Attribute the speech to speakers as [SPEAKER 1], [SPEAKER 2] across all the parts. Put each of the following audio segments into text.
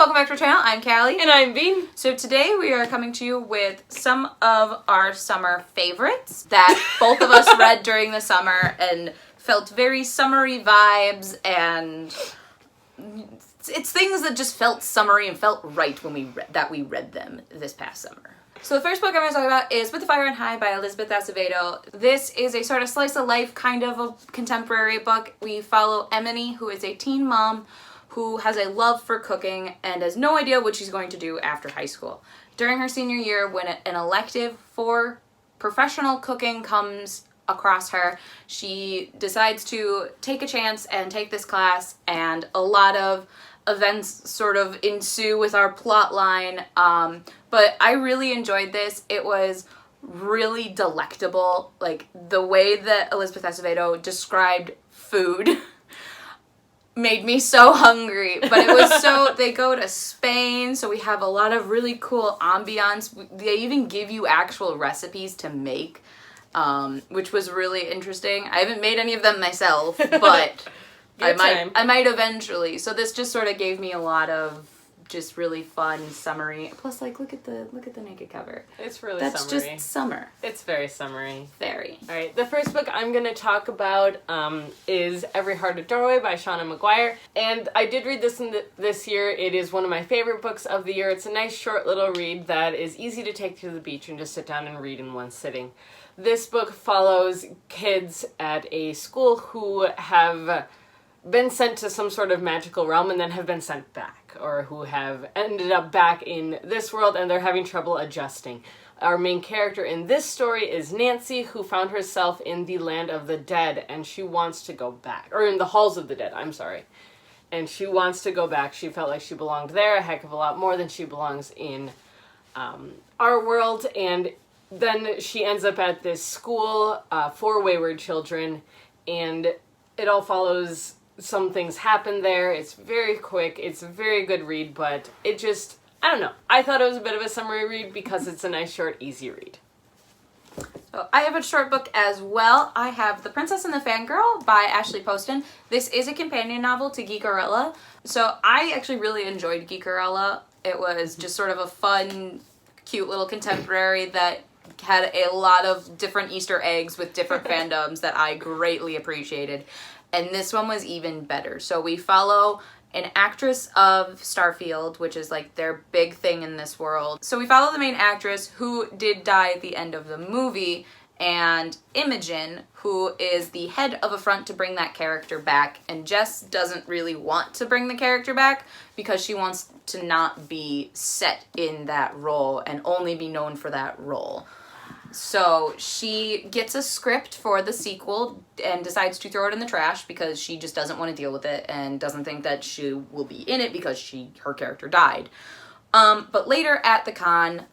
[SPEAKER 1] welcome back to our channel. I'm Callie.
[SPEAKER 2] And I'm Bean.
[SPEAKER 1] So today we are coming to you with some of our summer favorites that both of us read during the summer and felt very summery vibes, and it's things that just felt summery and felt right when we read them this past summer. So the first book I'm going to talk about is With the Fire and High by Elizabeth Acevedo. This is a sort of slice of life kind of a contemporary book. We follow Emily, who is a teen mom who has a love for cooking and has no idea what she's going to do after high school. During her senior year, when an elective for professional cooking comes across her, she decides to take a chance and take this class, and a lot of events sort of ensue with our plot line. But I really enjoyed this. It was really delectable. Like, the way that Elizabeth Acevedo described food made me so hungry. But it was so, they go to Spain, so we have a lot of really cool ambiance. They even give you actual recipes to make, which was really interesting. I haven't made any of them myself, but I might eventually. So this just sort of gave me a lot of just really fun summery. Plus, like, look at the naked cover.
[SPEAKER 2] It's really
[SPEAKER 1] That's
[SPEAKER 2] summery.
[SPEAKER 1] just summer.
[SPEAKER 2] It's very summery.
[SPEAKER 1] Very.
[SPEAKER 2] All right, the first book I'm going to talk about is Every Heart a Doorway by Seanan McGuire. And I did read this this year. It is one of my favorite books of the year. It's a nice short little read that is easy to take to the beach and just sit down and read in one sitting. This book follows kids at a school who have been sent to some sort of magical realm and then have been sent back, or who have ended up back in this world and they're having trouble adjusting. Our main character in this story is Nancy, who found herself in the land of the dead, and she wants to go back, or in the halls of the dead, I'm sorry. And she wants to go back. She felt like she belonged there a heck of a lot more than she belongs in our world, and then she ends up at this school for wayward children, and it all follows. Some things happen there. It's very quick. It's a very good read, but it just, I don't know. I thought it was a bit of a summary read because it's a nice, short, easy read.
[SPEAKER 1] So I have a short book as well. I have The Princess and the Fangirl by Ashley Poston. This is a companion novel to Geekerella. So I actually really enjoyed Geekerella. It was just sort of a fun, cute little contemporary that had a lot of different Easter eggs with different fandoms that I greatly appreciated. And this one was even better. So we follow an actress of Starfield, which is like their big thing in this world. So we follow the main actress who did die at the end of the movie, and Imogen, who is the head of a front to bring that character back. And Jess doesn't really want to bring the character back because she wants to not be set in that role and only be known for that role. So she gets a script for the sequel and decides to throw it in the trash because she just doesn't want to deal with it and doesn't think that she will be in it because her character died. But later at the con,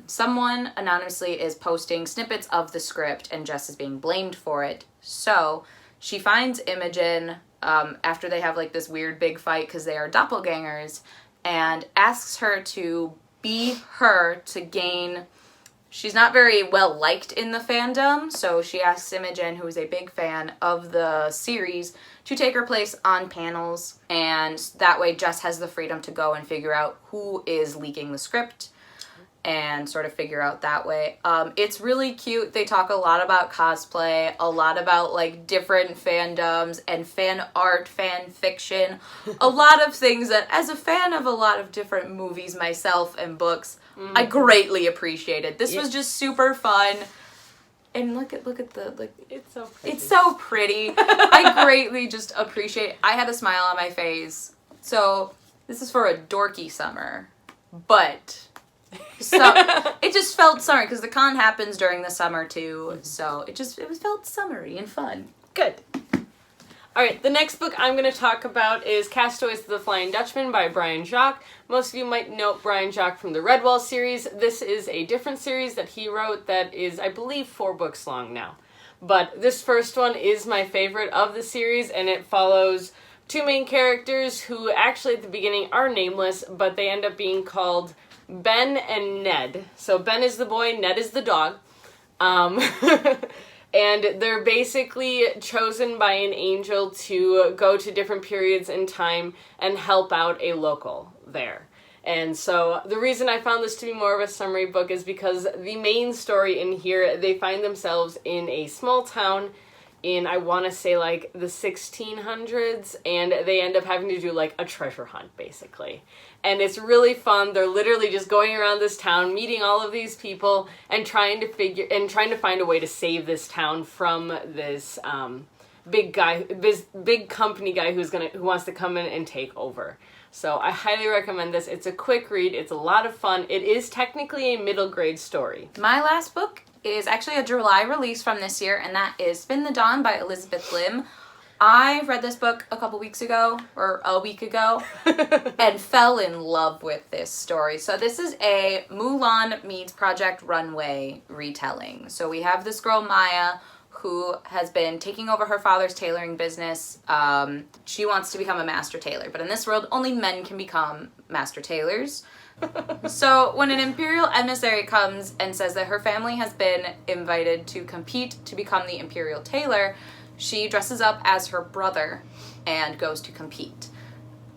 [SPEAKER 1] someone anonymously is posting snippets of the script and Jess is being blamed for it. So she finds Imogen after they have like this weird big fight because they are doppelgangers, and asks her to be her to gain... She's not very well liked in the fandom, so she asks Imogen, who is a big fan of the series, to take her place on panels, and that way Jess has the freedom to go and figure out who is leaking the script and sort of figure out that way. It's really cute. They talk a lot about cosplay, a lot about like different fandoms and fan art, fan fiction, a lot of things that, as a fan of a lot of different movies myself and books, I greatly appreciated. This was just super fun. And look at the, like,
[SPEAKER 2] it's so pretty.
[SPEAKER 1] It's so pretty. I greatly just appreciate. I had a smile on my face. So this is for a dorky summer, but so it just felt summer because the con happens during the summer too. So it felt summery and fun.
[SPEAKER 2] Good. All right, the next book I'm going to talk about is Castaways, the Flying Dutchman by Brian Jacques. Most of you might know Brian Jacques from the Redwall series. This is a different series that he wrote that is, I believe, 4 books long now. But this first one is my favorite of the series, and it follows 2 main characters who actually at the beginning are nameless, but they end up being called Ben and Ned. So Ben is the boy, Ned is the dog. And they're basically chosen by an angel to go to different periods in time and help out a local there. And so the reason I found this to be more of a summary book is because the main story in here, they find themselves in a small town in, I want to say, like, the 1600s, and they end up having to do, like, a treasure hunt, basically. And it's really fun. They're literally just going around this town, meeting all of these people, and trying to find a way to save this town from this big company guy who wants to come in and take over. So I highly recommend this. It's a quick read. It's a lot of fun. It is technically a middle grade story.
[SPEAKER 1] My last book is actually a July release from this year, and that is Spin the Dawn by Elizabeth Lim. I read this book a couple weeks ago, or a week ago, and fell in love with this story. So this is a Mulan meets Project Runway retelling. So we have this girl, Maya, who has been taking over her father's tailoring business. She wants to become a master tailor, but in this world, only men can become master tailors. So when an imperial emissary comes and says that her family has been invited to compete to become the imperial tailor, she dresses up as her brother and goes to compete.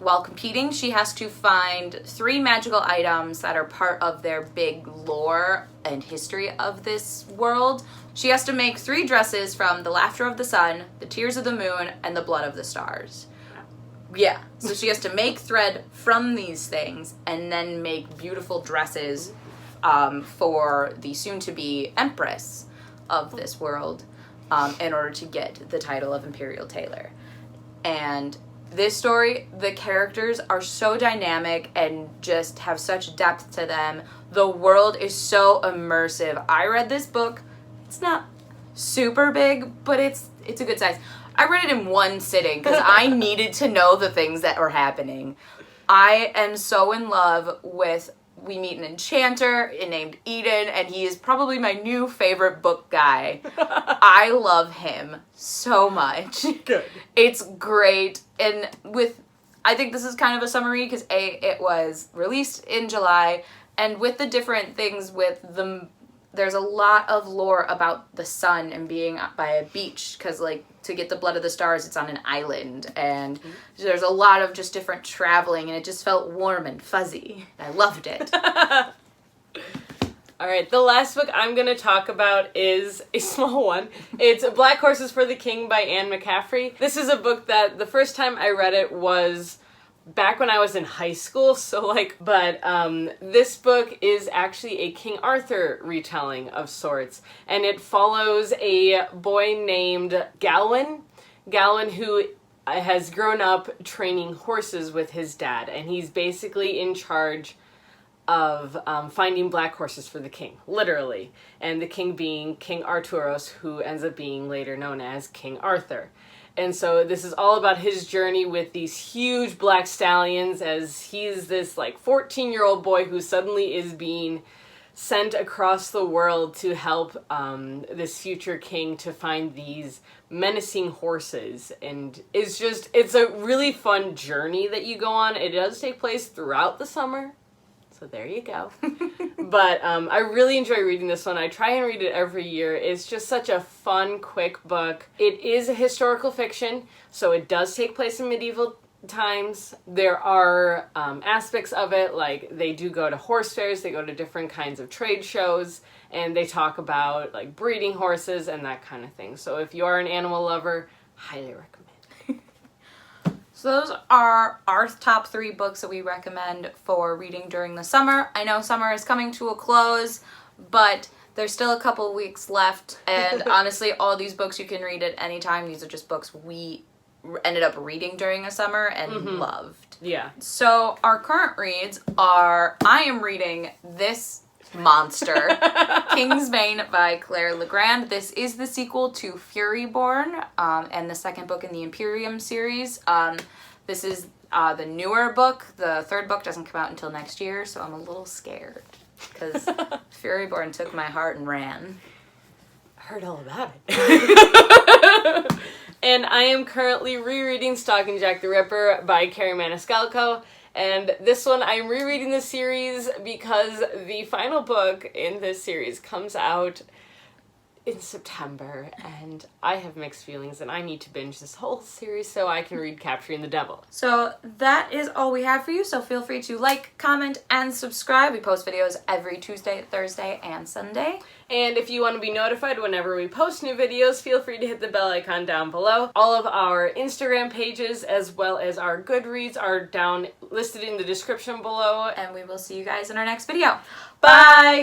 [SPEAKER 1] While competing, she has to find 3 magical items that are part of their big lore and history of this world. She has to make 3 dresses from the laughter of the sun, the tears of the moon, and the blood of the stars. Yeah, so she has to make thread from these things and then make beautiful dresses for the soon-to-be empress of this world in order to get the title of Imperial Tailor. And this story, the characters are so dynamic and just have such depth to them. The world is so immersive. I read this book. It's not super big, but it's a good size. I read it in one sitting because I needed to know the things that were happening. I am so in love with, we meet an enchanter named Eden, and he is probably my new favorite book guy. I love him so much.
[SPEAKER 2] Good.
[SPEAKER 1] It's great. And I think this is kind of a summary because it was released in July, and with the different things there's a lot of lore about the sun and being by a beach because, like, to get the blood of the stars, it's on an island. And there's a lot of just different traveling, and it just felt warm and fuzzy. I loved it.
[SPEAKER 2] All right, the last book I'm going to talk about is a small one. It's Black Horses for the King by Anne McCaffrey. This is a book that the first time I read it was back when I was in high school, but this book is actually a King Arthur retelling of sorts, and it follows a boy named Galwin who has grown up training horses with his dad, and he's basically in charge of finding black horses for the king, literally, and the king being King Arturos, who ends up being later known as King Arthur. And so this is all about his journey with these huge black stallions, as he's this, like, 14-year-old boy who suddenly is being sent across the world to help this future king to find these menacing horses. And it's a really fun journey that you go on. It does take place throughout the summer, so there you go. But I really enjoy reading this one. I try and read it every year. It's just such a fun, quick book. It is a historical fiction, so it does take place in medieval times. There are aspects of it, like they do go to horse fairs, they go to different kinds of trade shows, and they talk about, like, breeding horses and that kind of thing. So if you are an animal lover, highly recommend.
[SPEAKER 1] So those are our top 3 books that we recommend for reading during the summer. I know summer is coming to a close, but there's still a couple weeks left, and honestly, all these books you can read at any time. These are just books we ended up reading during the summer and loved.
[SPEAKER 2] Yeah.
[SPEAKER 1] So our current reads are, I am reading this monster, Kingsbane by Claire LeGrand. This is the sequel to Furyborn, and the second book in the Imperium series. This is the newer book. The 3rd book doesn't come out until next year, so I'm a little scared because Furyborn took my heart and ran.
[SPEAKER 2] I heard all about it. And I am currently rereading Stalking Jack the Ripper by Kerri Maniscalco. And this one, I'm rereading the series because the final book in this series comes out in September, and I have mixed feelings, and I need to binge this whole series so I can read Capturing the Devil.
[SPEAKER 1] So that is all we have for you, so feel free to like, comment, and subscribe. We post videos every Tuesday, Thursday, and Sunday.
[SPEAKER 2] And if you want to be notified whenever we post new videos, feel free to hit the bell icon down below. All of our Instagram pages as well as our Goodreads are down listed in the description below.
[SPEAKER 1] And we will see you guys in our next video.
[SPEAKER 2] Bye!